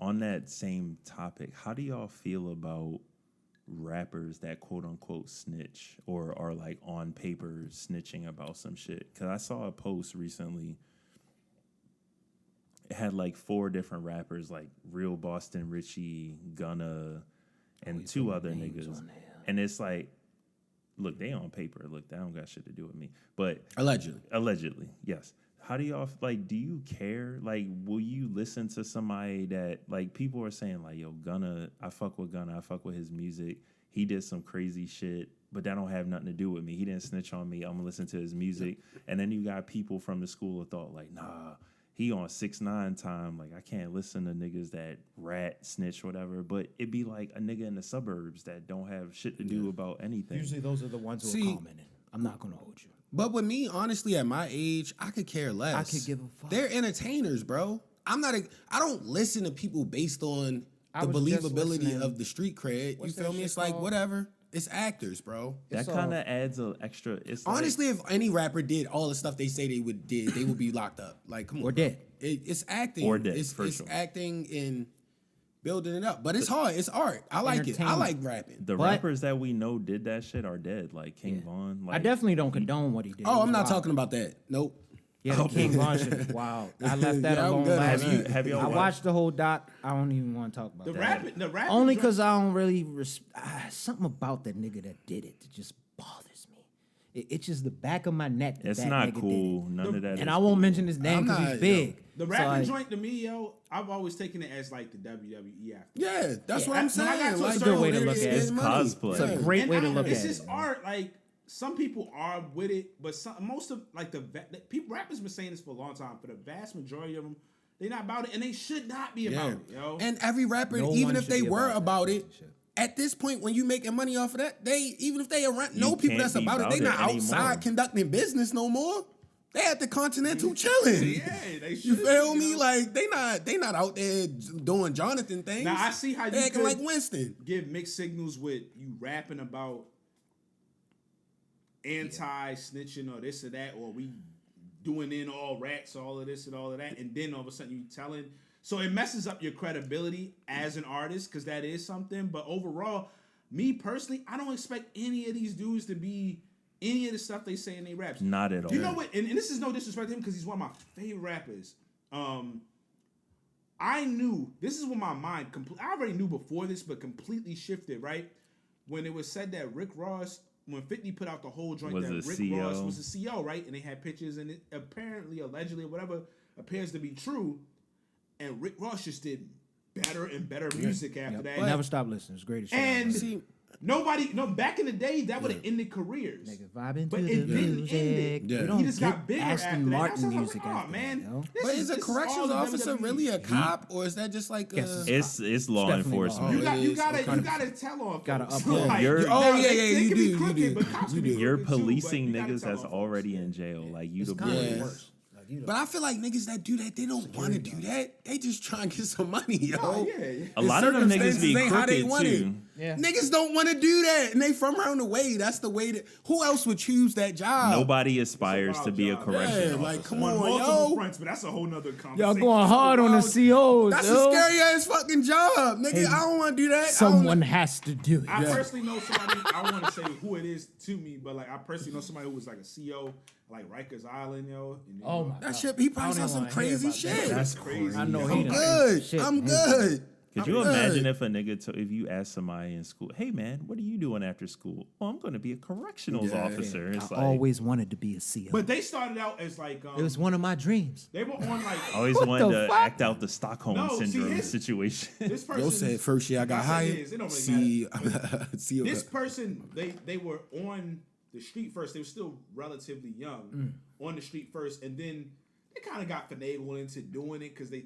on that same topic, how do y'all feel about rappers that quote unquote snitch or are like on paper snitching about some shit? Because I saw a post recently. It had like 4 different rappers, like Real Boston Richie, Gunna, and 2 other niggas. And it's like, look, they on paper. Look, that don't got shit to do with me. But allegedly, yes. How do y'all, like, do you care? Like, will you listen to somebody that, like, people are saying, like, yo, Gunna, I fuck with Gunna, I fuck with his music. He did some crazy shit, but that don't have nothing to do with me. He didn't snitch on me. I'm gonna listen to his music. And then you got people from the school of thought, like, nah, he on 6ix9ine time. Like, I can't listen to niggas that rat, snitch, whatever. But it be like a nigga in the suburbs that don't have shit to do about anything. Usually those are the ones who are commenting. I'm not gonna hold you. But with me, honestly, at my age, I could care less. I could give a fuck. They're entertainers, bro. I don't listen to people based on the believability of the street cred. You feel me? It's like, whatever. It's actors, bro. That kind of adds an extra. It's honestly, if any rapper did all the stuff they say they would be locked up. Like, come on. Or dead. It's acting. Or dead, It's sure. acting and building it up. But it's hard. It's art. I like it. I like rapping. The rappers that we know did that shit are dead. Like King Von. Like, I definitely don't condone what he did. Oh, I'm not talking about that. Nope. Yeah, the King Von shit was wild. I left that alone last week. I watched the whole doc. I don't even want to talk about that. The rapping only because I don't really something about that nigga that did it that just bothers me. It's just the back of my neck. It's not cool. None of that. And I won't mention his name because he's big. The rapping joint to me, yo, I've always taken it as like the WWE after. Yeah, that's what I'm saying. It's a good way to look at it. It's cosplay. It's a great way to look at it. It's just art. Like, some people are with it, but most of like the people, rappers been saying this for a long time. For the vast majority of them, they're not about it, and they should not be about it, yo. And every rapper, even if they were about it, at this point, when you making money off of that, even if they know people that's about it, they not outside conducting business no more. They at the Continental chilling. Yeah, they should. You feel me? Like they not out there doing Jonathan things. Now I see how you acting like Winston. Give mixed signals with you rapping about anti-snitching or this or that, or we doing in all rats, all of this and all of that, and then all of a sudden you telling. So it messes up your credibility as an artist, because that is something. But overall, me personally, I don't expect any of these dudes to be any of the stuff they say in their raps. Not at all. You know what? And this is no disrespect to him, because he's one of my favorite rappers. I knew, this is when my mind, I already knew before this, but completely shifted, right? When it was said that Rick Ross, when 50 put out the whole joint, that Rick Ross was a CEO, right? And they had pictures, and it apparently, allegedly, whatever appears to be true. And Rick Ross just did better and better music after that. Never stop listening. It's great. And back in the day, that would have ended careers. Nigga, vibing but to it the didn't music. end it. He just got bigger Aston after Martin that. music Like, after man. that, yo. But is a corrections officer really a cop, or is that just like it's law enforcement? You gotta tell off. Gotta upload. Like, you do. You're policing niggas that's already in jail. Like, you the boys. But I feel like niggas that do that, they don't want to do that. They just try and get some money, yo. A lot of them niggas be crooked too. Yeah. Niggas don't want to do that, and they from around the way. That's the way that. Who else would choose that job? Nobody aspires to be a correctional officer. Like, come on, yo. Fronts, but that's a whole nother conversation. Y'all going hard on the COs. That's a scary ass fucking job, nigga. Hey, I don't want to do that. Someone has to do it. I personally know somebody. I don't want to say who it is to me, but like I personally know somebody who was like a CO, like Rikers Island, yo. And, oh my that shit. He probably saw some crazy shit. That's crazy. I know. I'm good. I'm good. Could you imagine if a nigga, if you ask somebody in school, hey man, what are you doing after school? Oh, I'm going to be a correctionals officer. It's I always wanted to be a CO. But they started out as like... it was one of my dreams. They were on like... I always wanted to act out the Stockholm Syndrome situation. This person... Yo said first year I got hired. This person, they were on the street first. They were still relatively young on the street first. And then they kind of got finagled into doing it because they...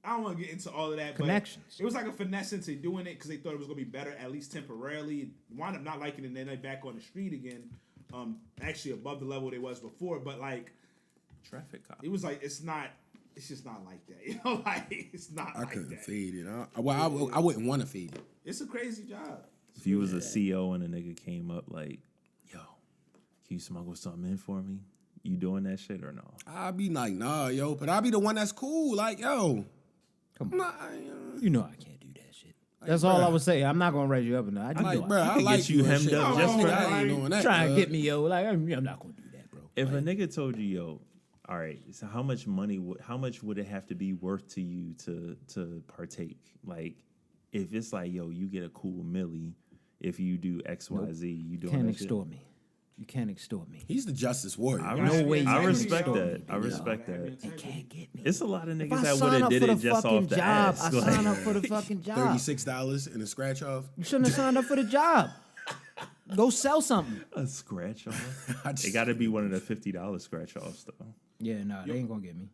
I don't want to get into all of that, connections. But it was like a finesse into doing it because they thought it was going to be better, at least temporarily. Wound up not liking it, and then they back on the street again. Actually above the level they was before, but like traffic cop. It was like it's just not like that, you know. Like it's not. I couldn't fade it. I wouldn't want to fade it. It's a crazy job. If you was a CO and a nigga came up like, yo, can you smuggle something in for me? You doing that shit or no? I'd be like, nah, yo, but I'd be the one that's cool, like, yo. Come on. Nah, You know I can't do that shit. That's all I would say. I'm not gonna raise you up or not. I like get you and hemmed shit. up Oh, just for- I ain't doing that. Trying to get me, yo. Like I'm not gonna do that, bro. If a nigga told you, yo, all right, so how much would it have to be worth to you to partake? Like, if it's like, yo, you get a cool milli if you do XYZ, you doing Can't that shit? extort me. You can't extort me. He's the justice warrior. No way. I you respect can that. extort I me, respect yo. that. They can't get me. It's a lot of If niggas I that would sign have up did for the it just fucking off the job, ass. I Like, sign up for the fucking job. $36 and a scratch off. You shouldn't have signed up for the job. Go sell something. a scratch off. I just- It got to be one of the $50 scratch offs though. Yeah, nah, they ain't gonna get me.